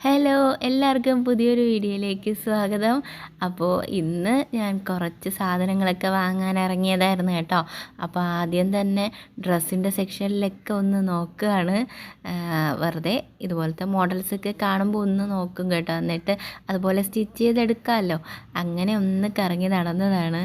Hello എല്ലാവർക്കും പുതിയൊരു വീഡിയോയിലേക്ക് സ്വാഗതം. അപ്പോൾ ഇന്ന് ഞാൻ കുറച്ച് സാധനങ്ങളൊക്കെ വാങ്ങാൻ ഇറങ്ങിയതായിരുന്നു കേട്ടോ. അപ്പോൾ ആദ്യം തന്നെ ഡ്രസ്സിൻ്റെ സെക്ഷനിലൊക്കെ ഒന്ന് നോക്കുകയാണ്. വെറുതെ ഇതുപോലത്തെ മോഡൽസൊക്കെ കാണുമ്പോൾ ഒന്ന് നോക്കും കേട്ടോ. എന്നിട്ട് അതുപോലെ സ്റ്റിച്ച് ചെയ്തെടുക്കാമല്ലോ, അങ്ങനെ ഒന്ന് കറങ്ങി നടന്നതാണ്.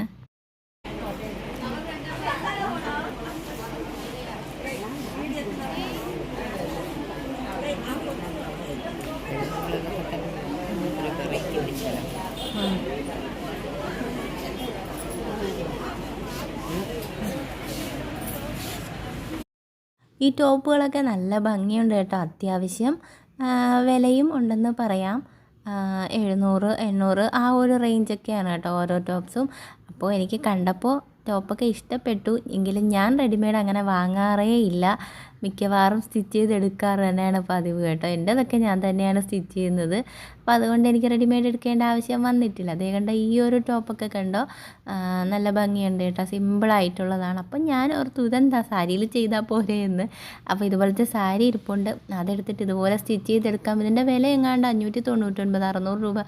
ഈ ടോപ്പുകളൊക്കെ നല്ല ഭംഗിയുണ്ട് കേട്ടോ. അത്യാവശ്യം വിലയും ഉണ്ടെന്ന് പറയാം. 700, 800 ആ ഒരു റേഞ്ചൊക്കെയാണ് കേട്ടോ ഓരോ ടോപ്സും. അപ്പോൾ എനിക്ക് കണ്ടപ്പോൾ ടോപ്പൊക്കെ ഇഷ്ടപ്പെട്ടു. എങ്കിലും ഞാൻ റെഡിമെയ്ഡ് അങ്ങനെ വാങ്ങാറേ ഇല്ല. മിക്കവാറും സ്റ്റിച്ച് ചെയ്തെടുക്കാറ് തന്നെയാണ് പതിവ് കേട്ടോ. എൻ്റെതൊക്കെ ഞാൻ തന്നെയാണ് സ്റ്റിച്ച് ചെയ്യുന്നത്. അപ്പോൾ അതുകൊണ്ട് എനിക്ക് റെഡിമെയ്ഡ് എടുക്കേണ്ട ആവശ്യം വന്നിട്ടില്ല. അതേ കണ്ട ഈ ഒരു ടോപ്പൊക്കെ കണ്ടോ, നല്ല ഭംഗിയുണ്ട് കേട്ടോ. സിമ്പിളായിട്ടുള്ളതാണ്. അപ്പം ഞാൻ ഓർത്തു ഇതെന്താ സാരിയിൽ ചെയ്താൽ പോരെ എന്ന്. അപ്പോൾ ഇതുപോലത്തെ സാരി ഇരിപ്പുണ്ട്, അതെടുത്തിട്ട് ഇതുപോലെ സ്റ്റിച്ച് ചെയ്തെടുക്കാം. ഇതിൻ്റെ വില എങ്ങാണ്ട് 599, 600 രൂപ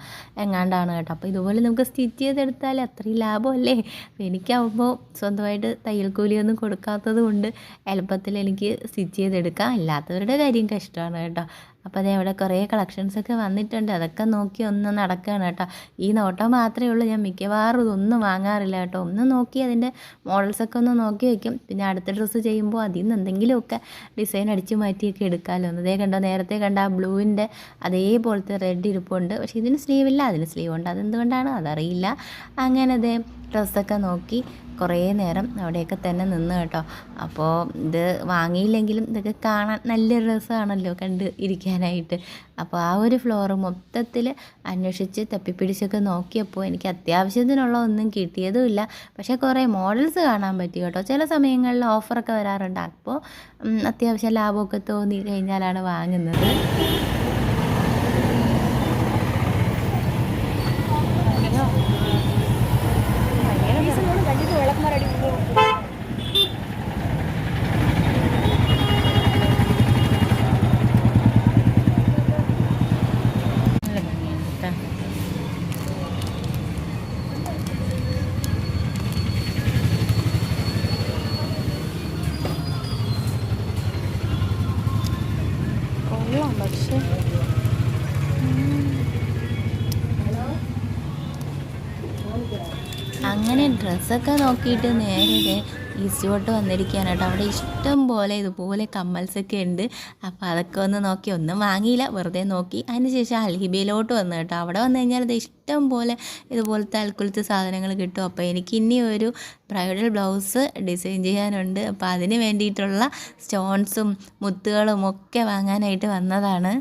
എങ്ങാണ്ടാണ് കേട്ടോ. അപ്പോൾ ഇതുപോലെ നമുക്ക് സ്റ്റിച്ച് ചെയ്തെടുത്താൽ അത്രയും ലാഭമല്ലേ. അപ്പോൾ എനിക്കാവുമ്പോൾ സ്വന്തമായിട്ട് തയ്യൽ കൂലിയൊന്നും കൊടുക്കാത്തത് കൊണ്ട് എളുപ്പത്തിൽ എനിക്ക് സ്റ്റിച്ച് ചെയ്തെടുക്കാം. അല്ലാത്തവരുടെ കാര്യം കഷ്ടമാണ് കേട്ടോ. അപ്പോൾ അതേ അവിടെ കുറേ കളക്ഷൻസൊക്കെ വന്നിട്ടുണ്ട്, അതൊക്കെ നോക്കി ഒന്ന് നടക്കുകയാണ് കേട്ടോ. ഈ നോട്ടം മാത്രമേ ഉള്ളൂ, ഞാൻ മിക്കവാറും ഇതൊന്നും വാങ്ങാറില്ല കേട്ടോ. ഒന്ന് നോക്കി അതിൻ്റെ മോഡൽസൊക്കെ ഒന്ന് നോക്കി വയ്ക്കും. പിന്നെ അടുത്ത ഡ്രസ്സ് ചെയ്യുമ്പോൾ അതിൽ നിന്ന് എന്തെങ്കിലുമൊക്കെ ഡിസൈൻ അടിച്ച് മാറ്റിയൊക്കെ എടുക്കാമല്ലോ. അതേ കണ്ടോ, നേരത്തെ കണ്ട ആ ബ്ലൂവിൻ്റെ അതേപോലത്തെ റെഡ് ഇരിപ്പുണ്ട്. പക്ഷേ ഇതിന് സ്ലീവില്ല, അതിന് സ്ലീവ് ഉണ്ട്. അതെന്തുകൊണ്ടാണ് അതറിയില്ല. അങ്ങനെ അതേ ഡ്രസ്സൊക്കെ നോക്കി കുറേ നേരം അവിടെയൊക്കെ തന്നെ നിന്ന് കേട്ടോ. അപ്പോൾ ഇത് വാങ്ങിയില്ലെങ്കിലും ഇതൊക്കെ കാണാൻ നല്ലൊരു രസമാണല്ലോ കണ്ട് ഇരിക്കാനായിട്ട്. അപ്പോൾ ആ ഒരു ഫ്ലോറ് മൊത്തത്തിൽ അന്വേഷിച്ച് തപ്പിപ്പിടിച്ചൊക്കെ നോക്കിയപ്പോൾ എനിക്ക് അത്യാവശ്യത്തിനുള്ള ഒന്നും കിട്ടിയതുമില്ല. പക്ഷേ കുറേ മോഡൽസ് കാണാൻ പറ്റി കേട്ടോ. ചില സമയങ്ങളിൽ ഓഫറൊക്കെ വരാറുണ്ട്. അപ്പോൾ അത്യാവശ്യം ലാഭമൊക്കെ തോന്നി കഴിഞ്ഞാലാണ് വാങ്ങുന്നത്. പക്ഷേ അങ്ങനെ ഡ്രസ്സൊക്കെ നോക്കിയിട്ട് നേരെ ഈസ്റ്റോട്ട് വന്നിരിക്കുകയാണ് കേട്ടോ. അവിടെ ഇഷ്ടം പോലെ ഇതുപോലെ കമ്മൽസൊക്കെ ഉണ്ട്. അപ്പോൾ അതൊക്കെ ഒന്ന് നോക്കി, ഒന്നും വാങ്ങിയില്ല, വെറുതെ നോക്കി. അതിന് ശേഷം അൽഹിബയിലോട്ട് വന്നു കേട്ടോ. അവിടെ വന്നു കഴിഞ്ഞാൽ ഇത് ഇഷ്ടം പോലെ ഇതുപോലത്തെ അൽക്കുലത്തെ സാധനങ്ങൾ കിട്ടും. അപ്പോൾ എനിക്ക് ഇനി ഒരു ബ്രൈഡൽ ബ്ലൗസ് ഡിസൈൻ ചെയ്യാനുണ്ട്. അപ്പോൾ അതിന് വേണ്ടിയിട്ടുള്ള സ്റ്റോൺസും മുത്തുകളും ഒക്കെ വാങ്ങാനായിട്ട് വന്നതാണ്.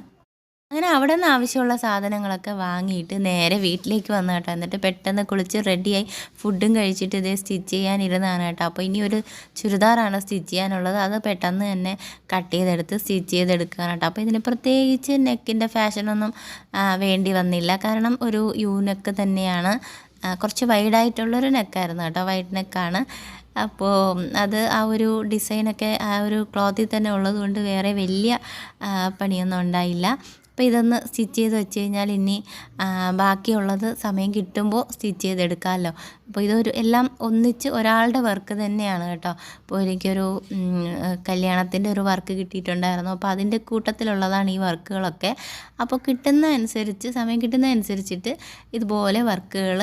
അങ്ങനെ അവിടെ നിന്ന് ആവശ്യമുള്ള സാധനങ്ങളൊക്കെ വാങ്ങിയിട്ട് നേരെ വീട്ടിലേക്ക് വന്നു കേട്ടോ. എന്നിട്ട് പെട്ടെന്ന് കുളിച്ച് റെഡിയായി ഫുഡും കഴിച്ചിട്ട് ഇതേ സ്റ്റിച്ച് ചെയ്യാനിരുന്നതാണ് കേട്ടോ. അപ്പോൾ ഇനി ഒരു ചുരിദാറാണ് സ്റ്റിച്ച് ചെയ്യാനുള്ളത്. അത് പെട്ടെന്ന് തന്നെ കട്ട് ചെയ്തെടുത്ത് സ്റ്റിച്ച് ചെയ്തെടുക്കുകയാണ് കേട്ടോ. അപ്പോൾ ഇതിന് പ്രത്യേകിച്ച് നെക്കിൻ്റെ ഫാഷനൊന്നും വേണ്ടി വന്നില്ല. കാരണം ഒരു യു നെക്ക് തന്നെയാണ്. കുറച്ച് വൈഡായിട്ടുള്ളൊരു നെക്കായിരുന്നു കേട്ടോ, വൈഡ് നെക്കാണ്. അപ്പോൾ അത് ആ ഒരു ഡിസൈനൊക്കെ ആ ഒരു ക്ലോത്തിൽ തന്നെ ഉള്ളത് കൊണ്ട് വേറെ വലിയ പണിയൊന്നും ഉണ്ടായില്ല. അപ്പോൾ ഇതൊന്ന് സ്റ്റിച്ച് ചെയ്ത് വെച്ച് കഴിഞ്ഞാൽ ഇനി ബാക്കിയുള്ളത് സമയം കിട്ടുമ്പോൾ സ്റ്റിച്ച് ചെയ്തെടുക്കാമല്ലോ. അപ്പോൾ ഇതൊരു എല്ലാം ഒന്നിച്ച് ഒരാളുടെ വർക്ക് തന്നെയാണ് കേട്ടോ. അപ്പോൾ എനിക്കൊരു കല്യാണത്തിൻ്റെ ഒരു വർക്ക് കിട്ടിയിട്ടുണ്ടായിരുന്നു. അപ്പോൾ അതിൻ്റെ കൂട്ടത്തിലുള്ളതാണ് ഈ വർക്കുകളൊക്കെ. അപ്പോൾ സമയം കിട്ടുന്ന അനുസരിച്ചിട്ട് ഇതുപോലെ വർക്കുകൾ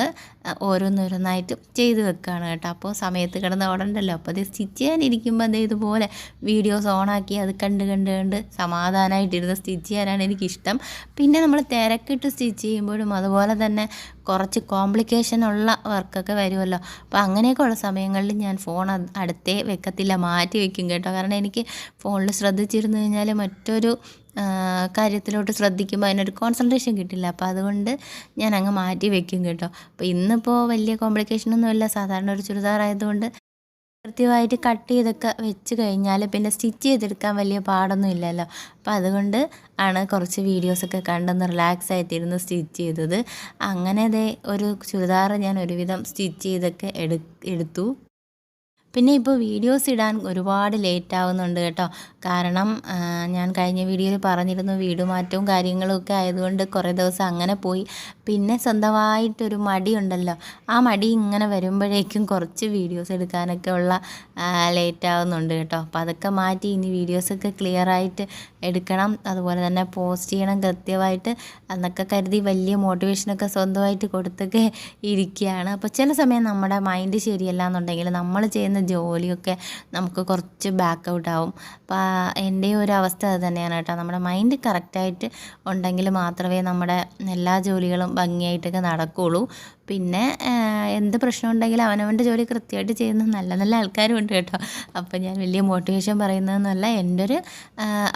ഓരോന്നോരോന്നായിട്ട് ചെയ്ത് വെക്കുകയാണ് കേട്ടോ. അപ്പോൾ സമയത്ത് കിടന്ന് ഓടണ്ടല്ലോ. അപ്പോൾ അത് സ്റ്റിച്ച് ചെയ്യാനിരിക്കുമ്പോൾ അതേ ഇതുപോലെ വീഡിയോസ് ഓണാക്കി അത് കണ്ട് സമാധാനമായിട്ടിരുന്ന് സ്റ്റിച്ച് ചെയ്യാനാണ് എനിക്കിഷ്ടം. പിന്നെ നമ്മൾ തിരക്കിട്ട് സ്റ്റിച്ച് ചെയ്യുമ്പോഴും അതുപോലെ തന്നെ കുറച്ച് കോംപ്ലിക്കേഷനുള്ള വർക്കൊക്കെ വരുമല്ലോ. അപ്പോൾ അങ്ങനെയൊക്കെ ഉള്ള സമയങ്ങളിൽ ഞാൻ ഫോൺ അടുത്തേ വെക്കത്തില്ല, മാറ്റി വെക്കും കേട്ടോ. കാരണം എനിക്ക് ഫോണിൽ ശ്രദ്ധിച്ചിരുന്നു കഴിഞ്ഞാൽ മറ്റൊരു കാര്യത്തിലോട്ട് ശ്രദ്ധിക്കുമ്പോൾ അതിനൊരു കോൺസെൻട്രേഷൻ കിട്ടില്ല. അപ്പോൾ അതുകൊണ്ട് ഞാൻ അങ്ങ് മാറ്റി വെക്കും കേട്ടോ. അപ്പോൾ ഇന്നിപ്പോൾ വലിയ കോംപ്ലിക്കേഷനൊന്നുമില്ല, സാധാരണ ഒരു ചുരിദാറായതുകൊണ്ട് കൃത്യമായിട്ട് കട്ട് ചെയ്തൊക്കെ വെച്ച് കഴിഞ്ഞാൽ പിന്നെ സ്റ്റിച്ച് ചെയ്തെടുക്കാൻ വലിയ പാടൊന്നും ഇല്ലല്ലോ. അപ്പോൾ അതുകൊണ്ട് ആണ് കുറച്ച് വീഡിയോസൊക്കെ കണ്ടൊന്ന് റിലാക്സ് ആയിട്ടിരുന്ന് സ്റ്റിച്ച് ചെയ്തത്. അങ്ങനെ ഒരു ചുരിദാർ ഞാൻ ഒരുവിധം സ്റ്റിച്ച് ചെയ്തൊക്കെ എടുത്തു. പിന്നെ ഇപ്പോൾ വീഡിയോസ് ഇടാൻ ഒരുപാട് ലേറ്റ് ആവുന്നുണ്ട് കേട്ടോ. കാരണം ഞാൻ കഴിഞ്ഞ വീഡിയോയിൽ പറഞ്ഞിരുന്നു വീട് മാറ്റവും കാര്യങ്ങളും ഒക്കെ ആയതുകൊണ്ട് കുറേ ദിവസം അങ്ങനെ പോയി. പിന്നെ സ്വന്തമായിട്ടൊരു മടിയുണ്ടല്ലോ, ആ മടി ഇങ്ങനെ വരുമ്പോഴേക്കും കുറച്ച് വീഡിയോസ് എടുക്കാനൊക്കെ ഉള്ള ലേറ്റ് ആവുന്നുണ്ട് കേട്ടോ. അപ്പോൾ അതൊക്കെ മാറ്റി ഇനി വീഡിയോസൊക്കെ ക്ലിയറായിട്ട് എടുക്കണം, അതുപോലെ തന്നെ പോസ്റ്റ് ചെയ്യണം കൃത്യമായിട്ട് എന്നൊക്കെ കരുതി വലിയ മോട്ടിവേഷനൊക്കെ സ്വന്തമായിട്ട് കൊടുത്തൊക്കെ ഇരിക്കുകയാണ്. അപ്പോൾ ചില സമയം നമ്മുടെ മൈൻഡ് ശരിയല്ല എന്നുണ്ടെങ്കിൽ നമ്മൾ ചെയ്യുന്ന ജോലിയൊക്കെ നമുക്ക് കുറച്ച് ബാക്ക് ഔട്ട് ആവും. അപ്പോൾ എൻ്റെ ഒരു അവസ്ഥ അത് തന്നെയാണ് കേട്ടോ. നമ്മുടെ മൈൻഡ് കറക്റ്റായിട്ട് ഉണ്ടെങ്കിൽ മാത്രമേ നമ്മുടെ എല്ലാ ജോലികളും ഭംഗിയായിട്ടൊക്കെ നടക്കുകയുള്ളൂ. പിന്നെ എന്ത് പ്രശ്നം ഉണ്ടെങ്കിലും അവനവൻ്റെ ജോലി കൃത്യമായിട്ട് ചെയ്യുന്ന നല്ല നല്ല ആൾക്കാരും ഉണ്ട് കേട്ടോ. അപ്പോൾ ഞാൻ വലിയ മോട്ടിവേഷൻ പറയുന്നതെന്നല്ല, എൻ്റെ ഒരു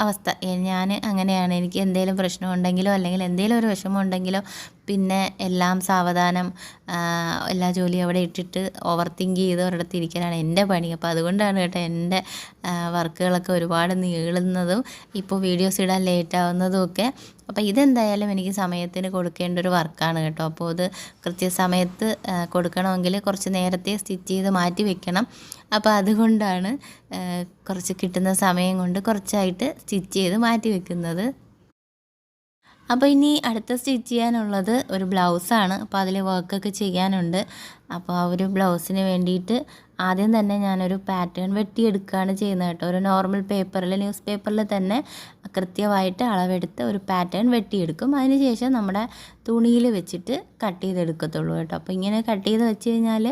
അവസ്ഥ. ഞാൻ അങ്ങനെയാണ്. എനിക്ക് എന്തെങ്കിലും പ്രശ്നമുണ്ടെങ്കിലോ അല്ലെങ്കിൽ എന്തെങ്കിലും ഒരു വിഷമം ഉണ്ടെങ്കിലോ പിന്നെ എല്ലാം സാവധാനം എല്ലാ ജോലിയും അവിടെ ഇട്ടിട്ട് ഓവർ തിങ്ക് ചെയ്ത് ഒരിടത്ത് ഇരിക്കലാണ് എൻ്റെ പണി. അപ്പോൾ അതുകൊണ്ടാണ് കേട്ടോ എൻ്റെ വർക്കുകളൊക്കെ ഒരുപാട് നീളുന്നതും ഇപ്പോൾ വീഡിയോസ് ഇടാൻ ലേറ്റ് ആവുന്നതും ഒക്കെ. അപ്പോൾ ഇതെന്തായാലും എനിക്ക് സമയത്തിന് കൊടുക്കേണ്ട ഒരു വർക്കാണ് കേട്ടോ. അപ്പോൾ അത് കൃത്യസമയത്ത് കൊടുക്കണമെങ്കിൽ കുറച്ച് നേരത്തെ സ്റ്റിച്ച് ചെയ്ത് മാറ്റി വെക്കണം. അപ്പോൾ അതുകൊണ്ടാണ് കുറച്ച് കിട്ടുന്ന സമയം കൊണ്ട് കുറച്ചായിട്ട് സ്റ്റിച്ച് ചെയ്ത് മാറ്റി വെക്കുന്നത്. അപ്പോൾ ഇനി അടുത്ത സ്റ്റിച്ച് ചെയ്യാനുള്ളത് ഒരു ബ്ലൗസാണ്. അപ്പോൾ അതിൽ വർക്കൊക്കെ ചെയ്യാനുണ്ട്. അപ്പോൾ ആ ഒരു ബ്ലൗസിന് വേണ്ടിയിട്ട് ആദ്യം തന്നെ ഞാനൊരു പാറ്റേൺ വെട്ടിയെടുക്കുകയാണ് ചെയ്യുന്നത് കേട്ടോ. ഒരു നോർമൽ പേപ്പറിൽ, ന്യൂസ് പേപ്പറിൽ തന്നെ കൃത്യമായിട്ട് അളവെടുത്ത് ഒരു പാറ്റേൺ വെട്ടിയെടുക്കും. അതിനുശേഷം നമ്മുടെ തുണിയിൽ വെച്ചിട്ട് കട്ട് ചെയ്തെടുക്കത്തുള്ളൂ കേട്ടോ. അപ്പോൾ ഇങ്ങനെ കട്ട് ചെയ്ത് വെച്ച് കഴിഞ്ഞാൽ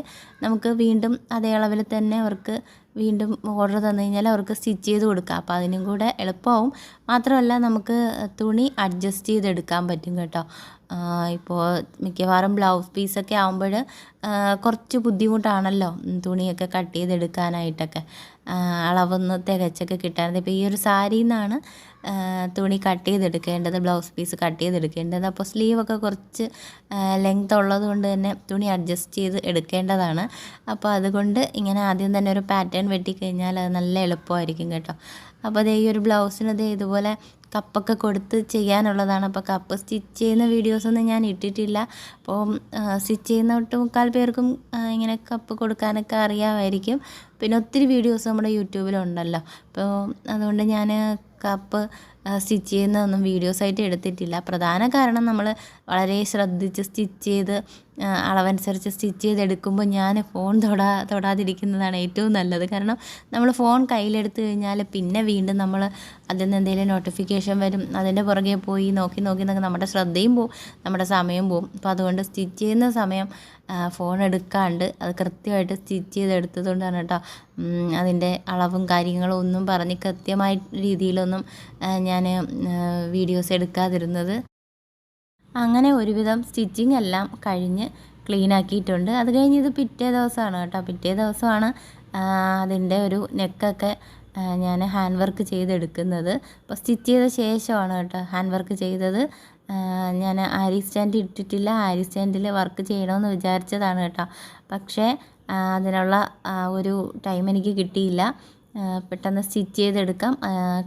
നമുക്ക് വീണ്ടും അതേ അളവിൽ തന്നെ അവർക്ക് വീണ്ടും ഓർഡർ തന്നു കഴിഞ്ഞാൽ അവർക്ക് സ്റ്റിച്ച് ചെയ്ത് കൊടുക്കാം. അപ്പോൾ അതിനും കൂടെ എളുപ്പമാവും. മാത്രമല്ല നമുക്ക് തുണി അഡ്ജസ്റ്റ് ചെയ്തെടുക്കാൻ പറ്റും കേട്ടോ. ഇപ്പോൾ മിക്കവാറും ബ്ലൗസ് പീസൊക്കെ ആകുമ്പോൾ കുറച്ച് ബുദ്ധിമുട്ടാണല്ലോ തുണിയൊക്കെ കട്ട് ചെയ്തെടുക്കാനായിട്ടൊക്കെ, അളവൊന്ന് തികച്ചൊക്കെ കിട്ടാനത്. ഇപ്പോൾ ഈ ഒരു സാരിയിൽ നിന്നാണ് തുണി കട്ട് ചെയ്തെടുക്കേണ്ടത്, ബ്ലൗസ് പീസ് കട്ട് ചെയ്തെടുക്കേണ്ടത്. അപ്പോൾ സ്ലീവൊക്കെ കുറച്ച് ലെങ്ത് ഉള്ളത് കൊണ്ട് തന്നെ തുണി അഡ്ജസ്റ്റ് ചെയ്ത് എടുക്കേണ്ടതാണ്. അപ്പോൾ അതുകൊണ്ട് ഇങ്ങനെ ആദ്യം തന്നെ ഒരു പാറ്റേൺ വെട്ടിക്കഴിഞ്ഞാൽ അത് നല്ല എളുപ്പമായിരിക്കും കേട്ടോ. അപ്പോൾ അതേ ഈ ഒരു ബ്ലൗസിന് അതേ ഇതുപോലെ കപ്പൊക്കെ കൊടുത്ത് ചെയ്യാനുള്ളതാണ്. അപ്പോൾ കപ്പ് സ്റ്റിച്ച് ചെയ്യുന്ന വീഡിയോസൊന്നും ഞാൻ ഇട്ടിട്ടില്ല. അപ്പോൾ സ്റ്റിച്ച് ചെയ്യുന്ന ഒട്ടുമുക്കാൽ പേർക്കും ഇങ്ങനെ കപ്പ് കൊടുക്കാനൊക്കെ അറിയാമായിരിക്കും. പിന്നെ ഒത്തിരി വീഡിയോസ് നമ്മുടെ യൂട്യൂബിലുണ്ടല്ലോ. അപ്പോൾ അതുകൊണ്ട് ഞാൻ കപ്പ് സ്റ്റിച്ച് ചെയ്യുന്നതൊന്നും വീഡിയോസായിട്ട് എടുത്തിട്ടില്ല. പ്രധാന കാരണം നമ്മൾ വളരെ ശ്രദ്ധിച്ച് സ്റ്റിച്ച് ചെയ്ത് അളവനുസരിച്ച് സ്റ്റിച്ച് ചെയ്തെടുക്കുമ്പോൾ ഞാൻ ഫോൺ തൊടാതിരിക്കുന്നതാണ് ഏറ്റവും നല്ലത്. കാരണം നമ്മൾ ഫോൺ കയ്യിലെടുത്ത് കഴിഞ്ഞാൽ പിന്നെ വീണ്ടും നമ്മൾ അതിൽ നിന്ന് എന്തെങ്കിലും നോട്ടിഫിക്കേഷൻ വരും, അതിൻ്റെ പുറകെ പോയി നോക്കി നമ്മുടെ ശ്രദ്ധയും പോവും, നമ്മുടെ സമയം പോവും. അപ്പോൾ അതുകൊണ്ട് സ്റ്റിച്ച് ചെയ്യുന്ന സമയം ഫോൺ എടുക്കാണ്ട് അത് കൃത്യമായിട്ട് സ്റ്റിച്ച് ചെയ്തെടുത്തത് കൊണ്ടാണ് കേട്ടോ അതിൻ്റെ അളവും കാര്യങ്ങളും ഒന്നും പറഞ്ഞ് കൃത്യമായ രീതിയിലൊന്നും ഞാൻ വീഡിയോസ് എടുക്കാതിരുന്നത്. അങ്ങനെ ഒരുവിധം സ്റ്റിച്ചിങ് എല്ലാം കഴിഞ്ഞ് ക്ലീൻ ആക്കിയിട്ടുണ്ട്. അത് കഴിഞ്ഞ് ഇത് പിറ്റേ ദിവസമാണ് കേട്ടോ. പിറ്റേ ദിവസമാണ് അതിൻ്റെ ഒരു നെക്കൊക്കെ ഞാൻ ഹാൻഡ് വർക്ക് ചെയ്തെടുക്കുന്നത്. അപ്പോൾ സ്റ്റിച്ച് ചെയ്ത ശേഷമാണ് കേട്ടോ ഹാൻഡ് വർക്ക് ചെയ്തത്. ഞാൻ ആരി സ്റ്റാൻഡ് ഇട്ടിട്ടില്ല. ആരി സ്റ്റാൻഡിൽ വർക്ക് ചെയ്യണമെന്ന് വിചാരിച്ചതാണ് കേട്ടോ. പക്ഷേ അതിനുള്ള ഒരു ടൈം എനിക്ക് കിട്ടിയില്ല. പെട്ടെന്ന് സ്റ്റിച്ച് ചെയ്തെടുക്കാം,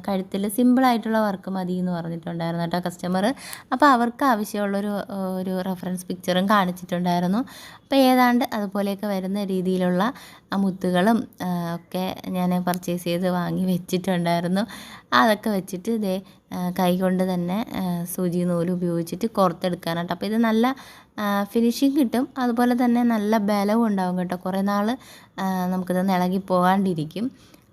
കഴുത്തിൽ സിമ്പിളായിട്ടുള്ള വർക്ക് മതി എന്ന് പറഞ്ഞിട്ടുണ്ടായിരുന്നു കേട്ടോ കസ്റ്റമർ. അപ്പോൾ അവർക്ക് ആവശ്യമുള്ളൊരു റെഫറൻസ് പിക്ചറും കാണിച്ചിട്ടുണ്ടായിരുന്നു. അപ്പോൾ ഏതാണ്ട് അതുപോലെയൊക്കെ വരുന്ന രീതിയിലുള്ള മുത്തുകളും ഒക്കെ ഞാൻ പർച്ചേസ് ചെയ്ത് വാങ്ങി വെച്ചിട്ടുണ്ടായിരുന്നു. അതൊക്കെ വെച്ചിട്ട് ഇതേ കൈ കൊണ്ട് തന്നെ സൂചി നൂല് ഉപയോഗിച്ചിട്ട് കോർത്തെടുക്കാനായിട്ട്. അപ്പോൾ ഇത് നല്ല ഫിനിഷിങ് കിട്ടും, അതുപോലെ തന്നെ നല്ല ബലവും ഉണ്ടാവും കേട്ടോ. കുറേ നാൾ നമുക്കിത് ഇളകി പോകാണ്ടിരിക്കും.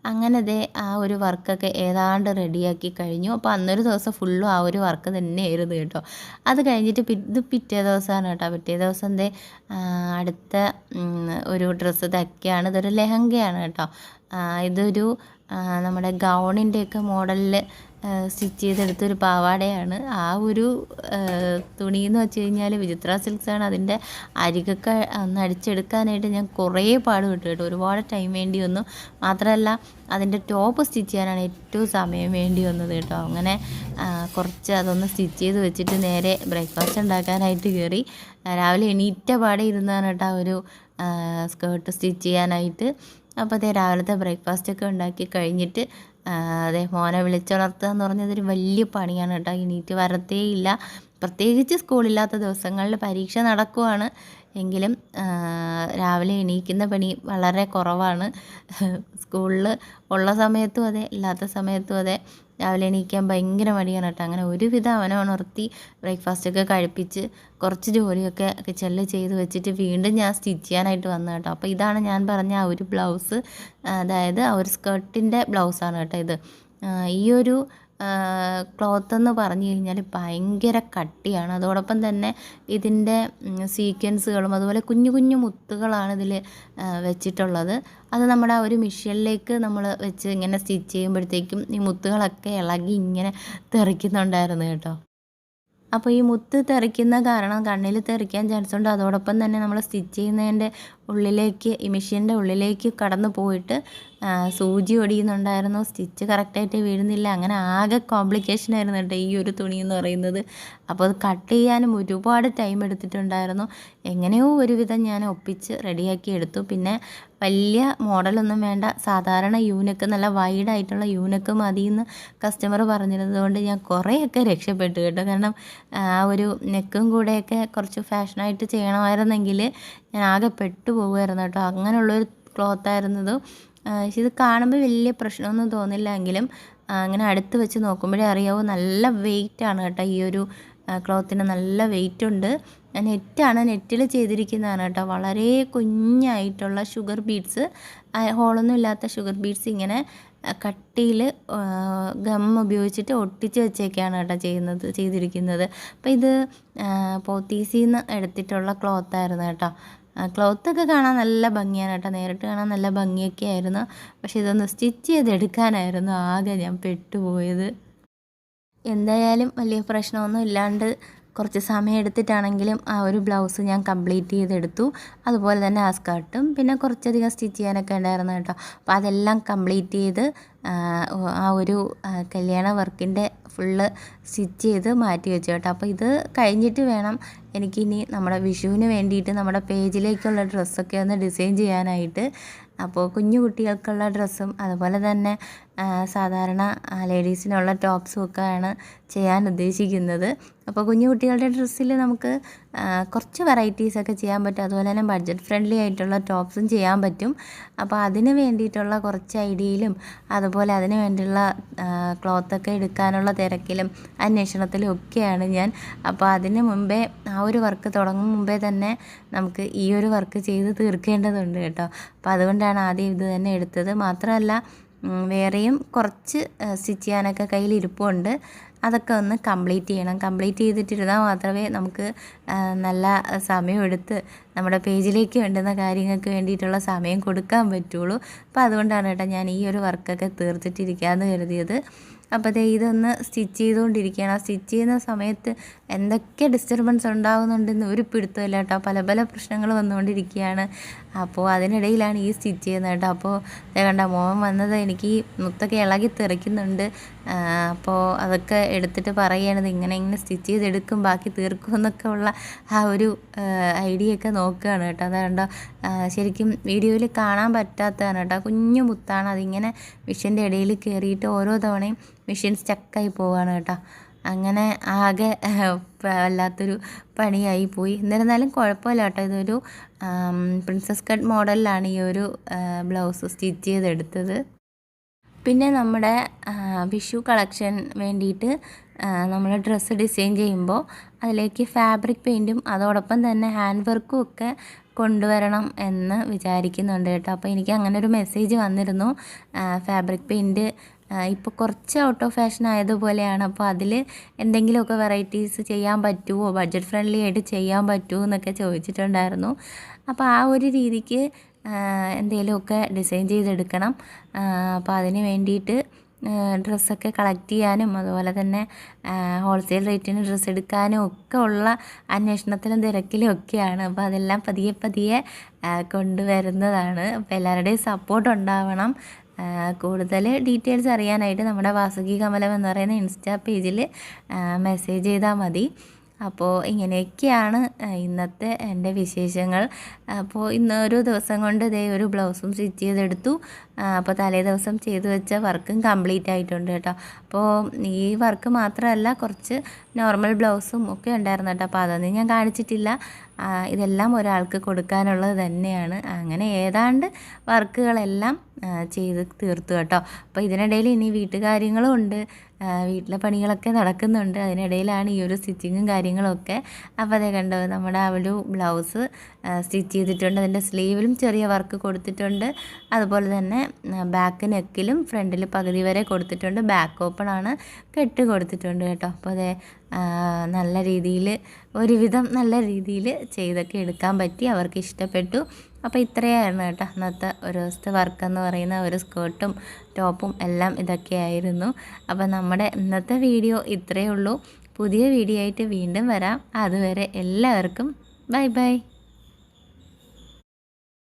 അങ്ങനെ ദേ ആ ഒരു വർക്കൊക്കെ ഏതാണ്ട് റെഡിയാക്കി കഴിഞ്ഞു. അപ്പോൾ അന്നൊരു ദിവസം ഫുള്ളും ആ ഒരു വർക്ക് തന്നെയായിരുന്നു കേട്ടോ. അത് കഴിഞ്ഞിട്ട് ഇത് പിറ്റേ ദിവസമാണ് കേട്ടോ. പിറ്റേ ദിവസം ദേ അടുത്ത ഒരു ഡ്രസ്സ് തയ്ക്കുകയാണ്. ഇതൊരു ലെഹങ്കയാണ് കേട്ടോ. ഇതൊരു നമ്മുടെ ഗൗണിൻ്റെയൊക്കെ മോഡലിൽ സ്റ്റിച്ച് ചെയ്തെടുത്തൊരു പാവാടയാണ്. ആ ഒരു തുണിയെന്ന് വെച്ച് കഴിഞ്ഞാൽ വിചിത്ര സിൽക്സാണ്. അതിൻ്റെ അരികൊക്കെ ഒന്ന് അടിച്ചെടുക്കാനായിട്ട് ഞാൻ കുറേ പാടുപെട്ടു കേട്ടോ. ഒരുപാട് ടൈം വേണ്ടി വന്നു. മാത്രമല്ല അതിൻ്റെ ടോപ്പ് സ്റ്റിച്ച് ചെയ്യാനാണ് ഏറ്റവും സമയം വേണ്ടി വന്നത് കേട്ടോ. അങ്ങനെ കുറച്ച് അതൊന്ന് സ്റ്റിച്ച് ചെയ്ത് വെച്ചിട്ട് നേരെ ബ്രേക്ക്ഫാസ്റ്റ് ഉണ്ടാക്കാനായിട്ട് കയറി. രാവിലെ എണീറ്റ പാടെ ഇരുന്നാണ് കേട്ടോ ഒരു സ്കേർട്ട് സ്റ്റിച്ച് ചെയ്യാനായിട്ട്. അപ്പോൾ അതേ രാവിലത്തെ ബ്രേക്ക്ഫാസ്റ്റൊക്കെ ഉണ്ടാക്കി കഴിഞ്ഞിട്ട് അതെ, മോനെ വിളിച്ചുണർത്തുക എന്ന് പറഞ്ഞതൊരു വലിയ പണിയാണ് കേട്ടോ. എണീറ്റ് വരത്തേയില്ല. പ്രത്യേകിച്ച് സ്കൂളില്ലാത്ത ദിവസങ്ങളിൽ പരീക്ഷ നടക്കുവാണ് എങ്കിലും രാവിലെ എണീക്കുന്ന പണി വളരെ കുറവാണ്. സ്കൂളിൽ ഉള്ള സമയത്തും അതെ, ഇല്ലാത്ത സമയത്തും അതെ, രാവിലെ എണീക്കാൻ ഭയങ്കര മടിയാണ് കേട്ടോ. അങ്ങനെ ഒരുവിധം അവനെ ഉണർത്തി ബ്രേക്ക്ഫാസ്റ്റൊക്കെ കഴിപ്പിച്ച് കുറച്ച് ജോലിയൊക്കെ കിച്ചണിൽ ചെയ്ത് വെച്ചിട്ട് വീണ്ടും ഞാൻ സ്റ്റിച്ച് ചെയ്യാനായിട്ട് വന്നു കേട്ടോ. അപ്പോൾ ഇതാണ് ഞാൻ പറഞ്ഞ ആ ഒരു ബ്ലൗസ്, അതായത് ആ ഒരു സ്കർട്ടിൻ്റെ ബ്ലൗസാണ് കേട്ടോ ഇത്. ഈ ഒരു ക്ലോത്ത് എന്ന് പറഞ്ഞു കഴിഞ്ഞാൽ ഭയങ്കര കട്ടിയാണ്. അതോടൊപ്പം തന്നെ ഇതിൻ്റെ സീക്വൻസുകളും അതുപോലെ കുഞ്ഞു കുഞ്ഞു മുത്തുകളാണ് ഇതിൽ വെച്ചിട്ടുള്ളത്. അത് നമ്മുടെ ആ ഒരു മെഷീനിലേക്ക് നമ്മൾ വെച്ച് ഇങ്ങനെ സ്റ്റിച്ച് ചെയ്യുമ്പോഴത്തേക്കും ഈ മുത്തുകളൊക്കെ ഇളകി ഇങ്ങനെ തെറിക്കുന്നുണ്ടായിരുന്നു കേട്ടോ. അപ്പോൾ ഈ മുത്ത് തെറിക്കുന്ന കാരണം കണ്ണിൽ തെറിക്കാൻ ചാൻസ് ഉണ്ട്. അതോടൊപ്പം തന്നെ നമ്മൾ സ്റ്റിച്ച് ചെയ്യുന്നതിൻ്റെ ഉള്ളിലേക്ക്, ഈ മെഷീൻ്റെ ഉള്ളിലേക്ക് കടന്നു പോയിട്ട് സൂചി ഒടിയുന്നുണ്ടായിരുന്നു. സ്റ്റിച്ച് കറക്റ്റായിട്ട് വീഴുന്നില്ല. അങ്ങനെ ആകെ കോംപ്ലിക്കേഷൻ ആയിരുന്നു കേട്ടോ ഈ ഒരു തുണി എന്ന് പറയുന്നത്. അപ്പോൾ അത് കട്ട് ചെയ്യാനും ഒരുപാട് ടൈം എടുത്തിട്ടുണ്ടായിരുന്നു. എങ്ങനെയോ ഒരുവിധം ഞാൻ ഒപ്പിച്ച് റെഡിയാക്കി എടുത്തു. പിന്നെ വലിയ മോഡലൊന്നും വേണ്ട, സാധാരണ യൂനക്ക്, നല്ല വൈഡായിട്ടുള്ള യൂനക്ക് മതിയെന്ന് കസ്റ്റമർ പറഞ്ഞിരുന്നത് കൊണ്ട് ഞാൻ കുറേയൊക്കെ രക്ഷപ്പെട്ടു കേട്ടോ. കാരണം ആ ഒരു നെക്കും കൂടെയൊക്കെ കുറച്ച് ഫാഷനായിട്ട് ചെയ്യണമായിരുന്നെങ്കിൽ ഞാൻ ആകെ പെട്ടു പോകുമായിരുന്നു കേട്ടോ. അങ്ങനെയുള്ളൊരു ക്ലോത്തായിരുന്നത്. ഇത് കാണുമ്പോൾ വലിയ പ്രശ്നമൊന്നും തോന്നില്ല എങ്കിലും അങ്ങനെ അടുത്ത് വെച്ച് നോക്കുമ്പോഴേ അറിയാവൂ, നല്ല വെയിറ്റാണ് കേട്ടോ. ഈ ഒരു ക്ലോത്തിന് നല്ല വെയിറ്റ് ഉണ്ട്. നെറ്റാണ്, നെറ്റിൽ ചെയ്തിരിക്കുന്നതാണ് കേട്ടോ. വളരെ കുഞ്ഞായിട്ടുള്ള ഷുഗർ ബീഡ്സ്, ഹോളൊന്നും ഇല്ലാത്ത ഷുഗർ ബീഡ്സ് ഇങ്ങനെ കട്ടിയിൽ ഗം ഉപയോഗിച്ചിട്ട് ഒട്ടിച്ച് വെച്ചേക്കാണ് കേട്ടോ ചെയ്തിരിക്കുന്നത്. അപ്പോൾ ഇത് പോത്തീസിൽ നിന്ന് എടുത്തിട്ടുള്ള ക്ലോത്തായിരുന്നു കേട്ടോ. ക്ലോത്തൊക്കെ കാണാൻ നല്ല ഭംഗിയാണ് കേട്ടോ, നേരിട്ട് കാണാൻ നല്ല ഭംഗിയൊക്കെ ആയിരുന്നു. പക്ഷേ ഇതൊന്ന് സ്റ്റിച്ച് ചെയ്തെടുക്കാനായിരുന്നു ആകെ ഞാൻ പെട്ടുപോയത്. എന്തായാലും വലിയ പ്രശ്നമൊന്നും ഇല്ലാണ്ട് കുറച്ച് സമയം എടുത്തിട്ടാണെങ്കിലും ആ ഒരു ബ്ലൗസ് ഞാൻ കംപ്ലീറ്റ് ചെയ്തെടുത്തു. അതുപോലെ തന്നെ ആ സ്കർട്ടും പിന്നെ കുറച്ചധികം സ്റ്റിച്ച് ചെയ്യാനൊക്കെ ഉണ്ടായിരുന്നു കേട്ടോ. അപ്പോൾ അതെല്ലാം കംപ്ലീറ്റ് ചെയ്ത് ആ ഒരു കല്യാണ വർക്കിൻ്റെ ഫുള്ള് സ്റ്റിച്ച് ചെയ്ത് മാറ്റി വെച്ചു കേട്ടോ. അപ്പോൾ ഇത് കഴിഞ്ഞിട്ട് വേണം എനിക്കിനി നമ്മുടെ വിഷുവിന് വേണ്ടിയിട്ട് നമ്മുടെ പേജിലേക്കുള്ള ഡ്രസ്സൊക്കെ ഒന്ന് ഡിസൈൻ ചെയ്യാനായിട്ട്. അപ്പോൾ കുഞ്ഞു കുട്ടികൾക്കുള്ള ഡ്രസ്സും അതുപോലെ തന്നെ സാധാരണ ലേഡീസിനുള്ള ടോപ്സും ഒക്കെയാണ് ചെയ്യാൻ ഉദ്ദേശിക്കുന്നത്. അപ്പോൾ കുഞ്ഞു കുട്ടികളുടെ ഡ്രസ്സിൽ നമുക്ക് കുറച്ച് വെറൈറ്റീസൊക്കെ ചെയ്യാൻ പറ്റും. അതുപോലെ തന്നെ ബഡ്ജറ്റ് ഫ്രണ്ട്ലി ആയിട്ടുള്ള ടോപ്സും ചെയ്യാൻ പറ്റും. അപ്പോൾ അതിന് വേണ്ടിയിട്ടുള്ള കുറച്ച് ഐഡിയയിലും അതുപോലെ അതിന് വേണ്ടിയുള്ള ക്ലോത്തൊക്കെ എടുക്കാനുള്ള തിരക്കിലും അന്വേഷണത്തിലും ഒക്കെയാണ് ഞാൻ. അപ്പോൾ അതിന് മുമ്പേ ആ ഒരു വർക്ക് തുടങ്ങും മുമ്പേ തന്നെ നമുക്ക് ഈ ഒരു വർക്ക് ചെയ്ത് തീർക്കേണ്ടതുണ്ട് കേട്ടോ. അപ്പോൾ അതുകൊണ്ടാണ് ആദ്യം ഇത് തന്നെ എടുത്തത്. മാത്രമല്ല വേറെയും കുറച്ച് സ്റ്റിച്ച് ചെയ്യാനൊക്കെ കയ്യിലിരിപ്പുണ്ട്. അതൊക്കെ ഒന്ന് കംപ്ലീറ്റ് ചെയ്യണം. കംപ്ലീറ്റ് ചെയ്തിട്ടിരുന്നാൽ മാത്രമേ നമുക്ക് നല്ല സമയമെടുത്ത് നമ്മുടെ പേജിലേക്ക് വേണ്ടുന്ന കാര്യങ്ങൾക്ക് വേണ്ടിയിട്ടുള്ള സമയം കൊടുക്കാൻ പറ്റുള്ളൂ. അപ്പോൾ അതുകൊണ്ടാണ് കേട്ടോ ഞാൻ ഈ ഒരു വർക്കൊക്കെ തീർത്തിട്ടിരിക്കാമെന്ന് കരുതിയത്. അപ്പോൾ ദേ ഇതൊന്ന് സ്റ്റിച്ച് ചെയ്തുകൊണ്ടിരിക്കുകയാണ്. ആ സ്റ്റിച്ച് ചെയ്യുന്ന സമയത്ത് എന്തൊക്കെ ഡിസ്റ്റർബൻസ് ഉണ്ടാകുന്നുണ്ടെന്ന് ഒരു പിടുത്തമില്ല കേട്ടോ. പല പല പ്രശ്നങ്ങൾ വന്നുകൊണ്ടിരിക്കുകയാണ്. അപ്പോൾ അതിനിടയിലാണ് ഈ സ്റ്റിച്ച് ചെയ്യുന്നത് കേട്ടോ. അപ്പോൾ കണ്ട മോൻ വന്നത് എനിക്ക് ഈ മുത്തൊക്കെ ഇളകി തെറിക്കുന്നുണ്ട്. അപ്പോൾ അതൊക്കെ എടുത്തിട്ട് പറയുകയാണത് ഇങ്ങനെ സ്റ്റിച്ച് ചെയ്തെടുക്കും, ബാക്കി തീർക്കും എന്നൊക്കെ ഉള്ള ആ ഒരു ഐഡിയ ഒക്കെ നോക്കുകയാണ് കേട്ടോ. അതുകൊണ്ടോ ശരിക്കും വീഡിയോയിൽ കാണാൻ പറ്റാത്തതാണ് കേട്ടോ. കുഞ്ഞു മുത്താണ്, അതിങ്ങനെ മെഷീൻ്റെ ഇടയിൽ കയറിയിട്ട് ഓരോ തവണയും മെഷീൻ സ്റ്റക്കായി പോവുകയാണ് കേട്ടോ. അങ്ങനെ ആകെ വല്ലാത്തൊരു പണിയായി പോയി. എന്നിരുന്നാലും കുഴപ്പമില്ല കേട്ടോ. ഇതൊരു പ്രിൻസസ് കട്ട് മോഡലിലാണ് ഈ ഒരു ബ്ലൗസ് സ്റ്റിച്ച് ചെയ്തെടുത്തത്. പിന്നെ നമ്മുടെ വിഷു കളക്ഷൻ വേണ്ടിയിട്ട് നമ്മൾ ഡ്രസ്സ് ഡിസൈൻ ചെയ്യുമ്പോൾ അതിലേക്ക് ഫാബ്രിക് പെയിൻറ്റും അതോടൊപ്പം തന്നെ ഹാൻഡ് വർക്കും ഒക്കെ കൊണ്ടുവരണം എന്ന് വിചാരിക്കുന്നുണ്ട് കേട്ടോ. അപ്പോൾ എനിക്ക് അങ്ങനെ ഒരു മെസ്സേജ് വന്നിരുന്നു. ഫാബ്രിക് പെയിൻറ്റ് ഇപ്പോൾ കുറച്ച് ഔട്ട് ഓഫ് ഫാഷൻ ആയതുപോലെയാണ്. അപ്പോൾ അതിൽ എന്തെങ്കിലുമൊക്കെ വെറൈറ്റീസ് ചെയ്യാൻ പറ്റുമോ, ബഡ്ജറ്റ് ഫ്രണ്ട്ലി ആയിട്ട് ചെയ്യാൻ പറ്റുമോ എന്നൊക്കെ ചോദിച്ചിട്ടുണ്ടായിരുന്നു. അപ്പോൾ ആ ഒരു രീതിക്ക് എന്തെങ്കിലുമൊക്കെ ഡിസൈൻ ചെയ്തെടുക്കണം. അപ്പോൾ അതിന് വേണ്ടിയിട്ട് ഡ്രസ്സൊക്കെ കളക്ട് ചെയ്യാനും അതുപോലെ തന്നെ ഹോൾസെയിൽ റേറ്റിന് ഡ്രസ്സ് എടുക്കാനും ഒക്കെ ഉള്ള അന്വേഷണത്തിലും തിരക്കിലും ഒക്കെയാണ്. അപ്പോൾ അതെല്ലാം പതിയെ പതിയെ കൊണ്ടുവരുന്നതാണ്. അപ്പോൾ എല്ലാവരുടെയും സപ്പോർട്ട് ഉണ്ടാവണം. കൂടുതൽ ഡീറ്റെയിൽസ് അറിയാനായിട്ട് നമ്മുടെ വാസുകി കമലം എന്ന് പറയുന്ന ഇൻസ്റ്റാ പേജിൽ മെസ്സേജ് ചെയ്താൽ മതി. അപ്പോൾ ഇങ്ങനെയൊക്കെയാണ് ഇന്നത്തെ എൻ്റെ വിശേഷങ്ങൾ. അപ്പോൾ ഇന്നൊരു ദിവസം കൊണ്ട് ഇതേ ഒരു ബ്ലൗസും സ്റ്റിച്ച് ചെയ്തെടുത്തു. അപ്പോൾ തലേ ദിവസം ചെയ്തു വെച്ച വർക്കും കംപ്ലീറ്റ് ആയിട്ടുണ്ട് കേട്ടോ. അപ്പോൾ ഈ വർക്ക് മാത്രമല്ല കുറച്ച് നോർമൽ ബ്ലൗസും ഒക്കെ ഉണ്ടായിരുന്നു കേട്ടോ. അപ്പോൾ അതൊന്നും ഞാൻ കാണിച്ചിട്ടില്ല. ഇതെല്ലാം ഒരാൾക്ക് കൊടുക്കാനുള്ളത് തന്നെയാണ്. അങ്ങനെ ഏതാണ്ട് വർക്കുകളെല്ലാം ചെയ്ത് തീർത്തു കേട്ടോ. അപ്പോൾ ഇതിനിടയിൽ ഇനി വീട്ടുകാര്യങ്ങളും ഉണ്ട്, വീട്ടിലെ പണികളൊക്കെ നടക്കുന്നുണ്ട്. അതിനിടയിലാണ് ഈ ഒരു സ്റ്റിച്ചിങ്ങും കാര്യങ്ങളൊക്കെ. അപ്പോൾ അതേ കണ്ടോ, നമ്മുടെ ആ ഒരു ബ്ലൗസ് സ്റ്റിച്ച് ചെയ്തിട്ടുണ്ട്. അതിൻ്റെ സ്ലീവിലും ചെറിയ വർക്ക് കൊടുത്തിട്ടുണ്ട്. അതുപോലെ തന്നെ ബാക്ക് നെക്കിലും ഫ്രണ്ടിൽ പകുതി വരെ കൊടുത്തിട്ടുണ്ട്. ബാക്ക് ഓപ്പൺ ആണ്, കെട്ട് കൊടുത്തിട്ടുണ്ട് കേട്ടോ. അപ്പോൾ അതേ നല്ല രീതിയിൽ ഒരുവിധം നല്ല രീതിയിൽ ചെയ്തൊക്കെ എടുക്കാൻ പറ്റി. അവർക്ക് ഇഷ്ടപ്പെട്ടു. അപ്പോൾ ഇത്രയായിരുന്നു കേട്ടോ ഇന്നത്തെ ഒരു ദിവസത്തെ വർക്കെന്ന് പറയുന്ന ഒരു സ്കേർട്ടും ടോപ്പും എല്ലാം ഇതൊക്കെയായിരുന്നു. അപ്പോൾ നമ്മുടെ ഇന്നത്തെ വീഡിയോ ഇത്രയേ ഉള്ളൂ. പുതിയ വീഡിയോ ആയിട്ട് വീണ്ടും വരാം. അതുവരെ എല്ലാവർക്കും ബൈ ബൈ.